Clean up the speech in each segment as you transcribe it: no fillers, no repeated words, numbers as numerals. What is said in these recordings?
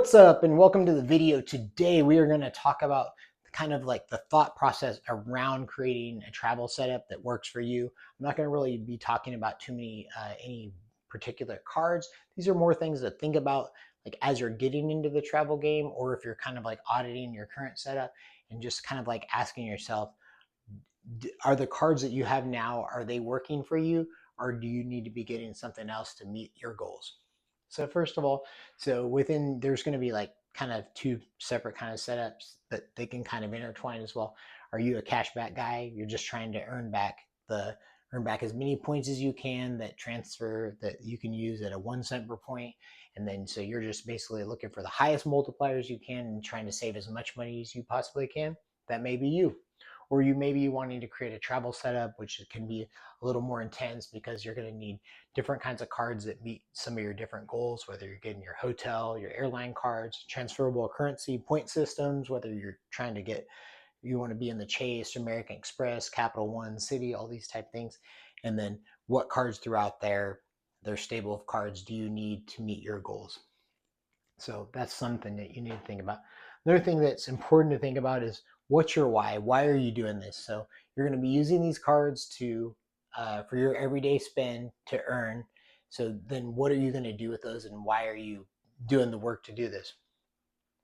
What's up and welcome to the video. Today we are going to talk about kind of like the thought process around creating a travel setup that works for you. I'm not going to really be talking about too many any particular cards. These are more things to think about like as you're getting into the travel game, or if you're kind of like auditing your current setup and just kind of like asking yourself, are the cards that you have now, are they working for you, or do you need to be getting something else to meet your goals? So first of all, so within there's going to be like kind of two separate kind of setups, but they can kind of intertwine as well. Are you a cashback guy? You're just trying to earn back as many points as you can that transfer that you can use at a 1 cent per point, and then so you're just basically looking for the highest multipliers you can and trying to save as much money as you possibly can. That may be you. Or you may be wanting to create a travel setup, which can be a little more intense because you're going to need different kinds of cards that meet some of your different goals, whether you're getting your hotel, your airline cards, transferable currency, point systems, whether you're trying to get, you want to be in the Chase, American Express, Capital One, City, all these type things. And then what cards throughout their stable of cards do you need to meet your goals? So that's something that you need to think about. Another thing that's important to think about is what's your why? Why are you doing this? So you're going to be using these cards to for your everyday spend to earn. So then what are you going to do with those, and why are you doing the work to do this?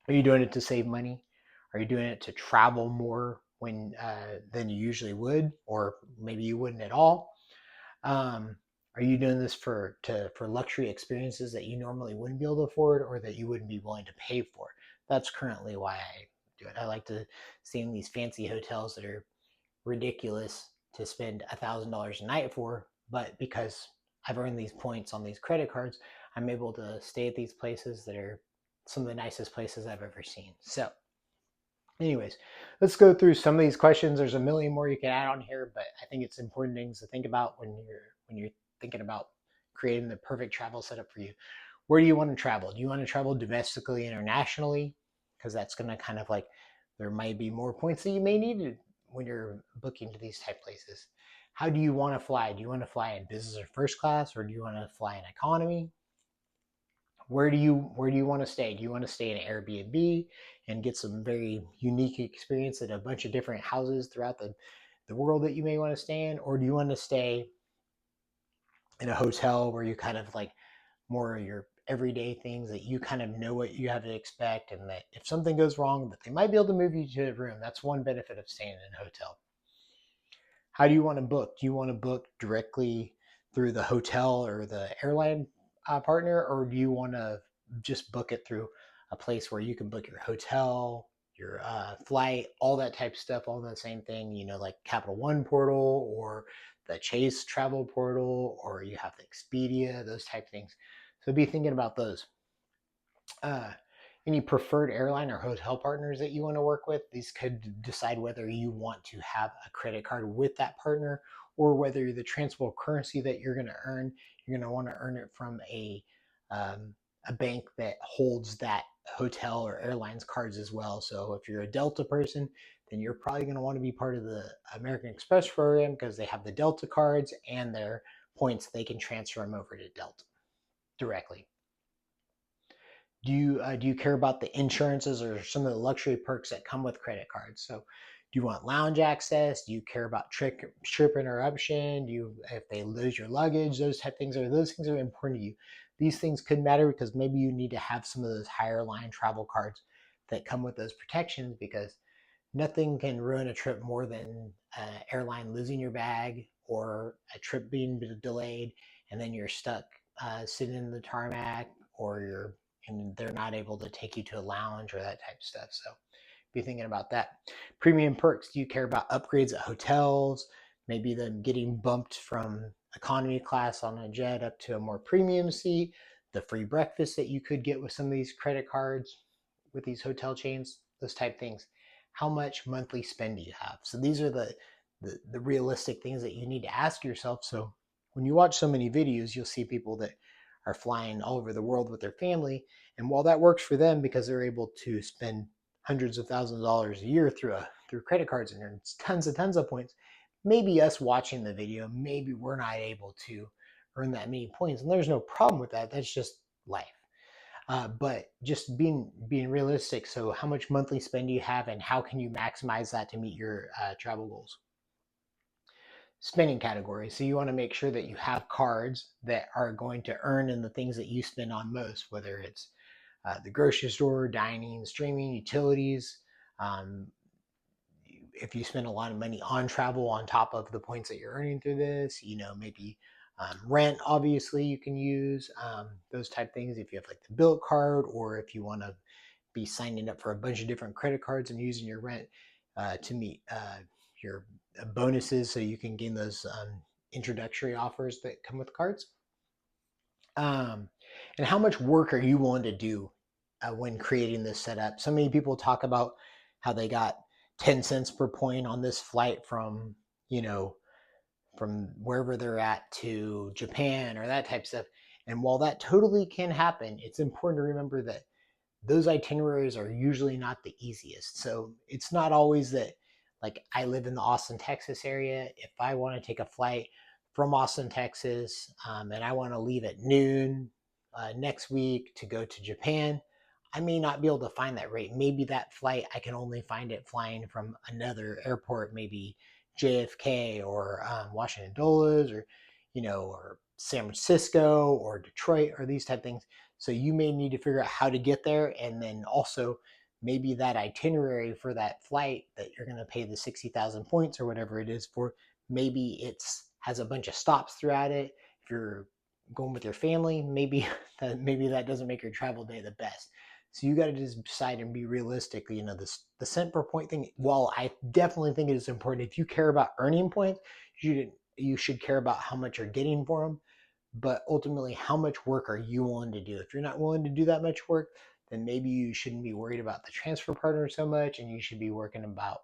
Are you doing it to save money? Are you doing it to travel more when than you usually would, or maybe you wouldn't at all? Um, are you doing this for luxury experiences that you normally wouldn't be able to afford, or that you wouldn't be willing to pay for? That's currently why I do it. I like to stay in these fancy hotels that are ridiculous to spend $1,000 a night for, but because I've earned these points on these credit cards, I'm able to stay at these places that are some of the nicest places I've ever seen. So anyways, let's go through some of these questions. There's a million more you can add on here, but I think it's important things to think about when you're thinking about creating the perfect travel setup for you. Where do you want to travel? Do you want to travel domestically, internationally? Because that's going to kind of like, there might be more points that you may need when you're booking to these type places. How do you want to fly? Do you want to fly in business or first class, or do you want to fly in economy? Where do you want to stay? Do you want to stay in an Airbnb and get some very unique experience at a bunch of different houses throughout the world that you may want to stay in? Or do you want to stay in a hotel where you kind of like more of your everyday things that you kind of know what you have to expect, and that if something goes wrong that they might be able to move you to a room? That's one benefit of staying in a hotel. How do you want to book? Do you want to book directly through the hotel or the airline partner, or do you want to just book it through a place where you can book your hotel, your flight, all that type of stuff, all the same thing, like Capital One portal or the Chase travel portal, or you have the Expedia, those type of things. So be thinking about those. Uh, any preferred airline or hotel partners that you want to work with. These could decide whether you want to have a credit card with that partner, or whether the transferable currency that you're going to earn, you're going to want to earn it from um, a bank that holds that hotel or airlines cards as well. So if you're a Delta person, then you're probably going to want to be part of the American Express program because they have the Delta cards and their points, they can transfer them over to Delta directly. Do you care about the insurances or some of the luxury perks that come with credit cards? So, do you want lounge access? Do you care about trip interruption? Do you, if they lose your luggage, those type of things? Are those things are important to you? These things could matter because maybe you need to have some of those higher line travel cards that come with those protections, because nothing can ruin a trip more than an airline losing your bag, or a trip being delayed and then you're stuck sitting in the tarmac, or you're and they're not able to take you to a lounge or that type of stuff. So be thinking about that. Premium perks. Do you care about upgrades at hotels? Maybe them getting bumped from economy class on a jet up to a more premium seat, the free breakfast that you could get with some of these credit cards with these hotel chains, those type things. How much monthly spend do you have? So these are the realistic things that you need to ask yourself. So when you watch so many videos, you'll see people that are flying all over the world with their family, and while that works for them because they're able to spend hundreds of thousands of dollars a year through credit cards and earn tons of points, maybe us watching the video, maybe we're not able to earn that many points, and there's no problem with that. That's just life. But just being realistic. So how much monthly spend do you have, and how can you maximize that to meet your travel goals? Spending category. So you want to make sure that you have cards that are going to earn in the things that you spend on most, whether it's the grocery store, dining, streaming, utilities. Um, if you spend a lot of money on travel on top of the points that you're earning through this, maybe rent, obviously, you can use those type things if you have like the Bilt card, or if you want to be signing up for a bunch of different credit cards and using your rent to meet your bonuses so you can gain those introductory offers that come with cards. Um, and how much work are you willing to do when creating this setup? So many people talk about how they got 10 cents per point on this flight from, you know, from wherever they're at to Japan or that type of stuff. And while that totally can happen, it's important to remember that those itineraries are usually not the easiest. So it's not always that, like, I live in the Austin, Texas area. If I want to take a flight from Austin, Texas, and I want to leave at noon next week to go to Japan, I may not be able to find that rate. Maybe that flight, I can only find it flying from another airport, maybe JFK or Washington Dulles, or, or San Francisco or Detroit, or these type of things. So you may need to figure out how to get there, and then also maybe that itinerary for that flight that you're going to pay the 60,000 points or whatever it is for, maybe it's has a bunch of stops throughout it. If you're going with your family, maybe that doesn't make your travel day the best. So you got to just decide and be realistic. The cent per point thing, while I definitely think it is important, if you care about earning points, you should care about how much you're getting for them. But ultimately, how much work are you willing to do? If you're not willing to do that much work, then maybe you shouldn't be worried about the transfer partner so much, and you should be working about,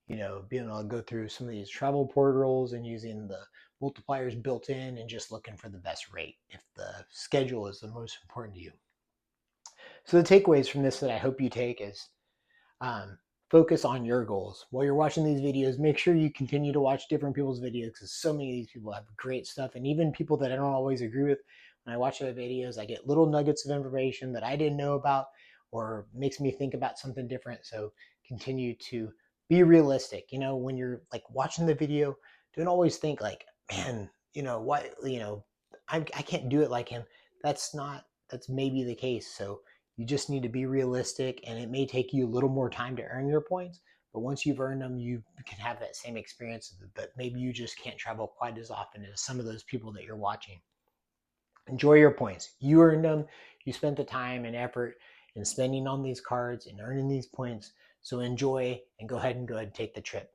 being able to go through some of these travel portals and using the multipliers built in and just looking for the best rate if the schedule is the most important to you. So the takeaways from this that I hope you take is, um, focus on your goals. While you're watching these videos, make sure you continue to watch different people's videos, because so many of these people have great stuff. And even people that I don't always agree with, when I watch their videos, I get little nuggets of information that I didn't know about, or makes me think about something different. So continue to be realistic. When you're like watching the video, don't always think like, man, what, I can't do it like him. That's maybe the case. So you just need to be realistic, and it may take you a little more time to earn your points. But once you've earned them, you can have that same experience. But maybe you just can't travel quite as often as some of those people that you're watching. Enjoy your points. You earned them. You spent the time and effort in spending on these cards and earning these points. So enjoy, and go ahead and take the trip.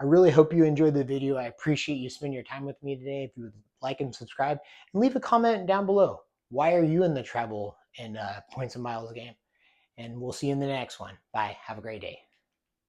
I really hope you enjoyed the video. I appreciate you spending your time with me today. If you would like and subscribe, and leave a comment down below. Why are you in the travel and points and miles game? And we'll see you in the next one. Bye. Have a great day.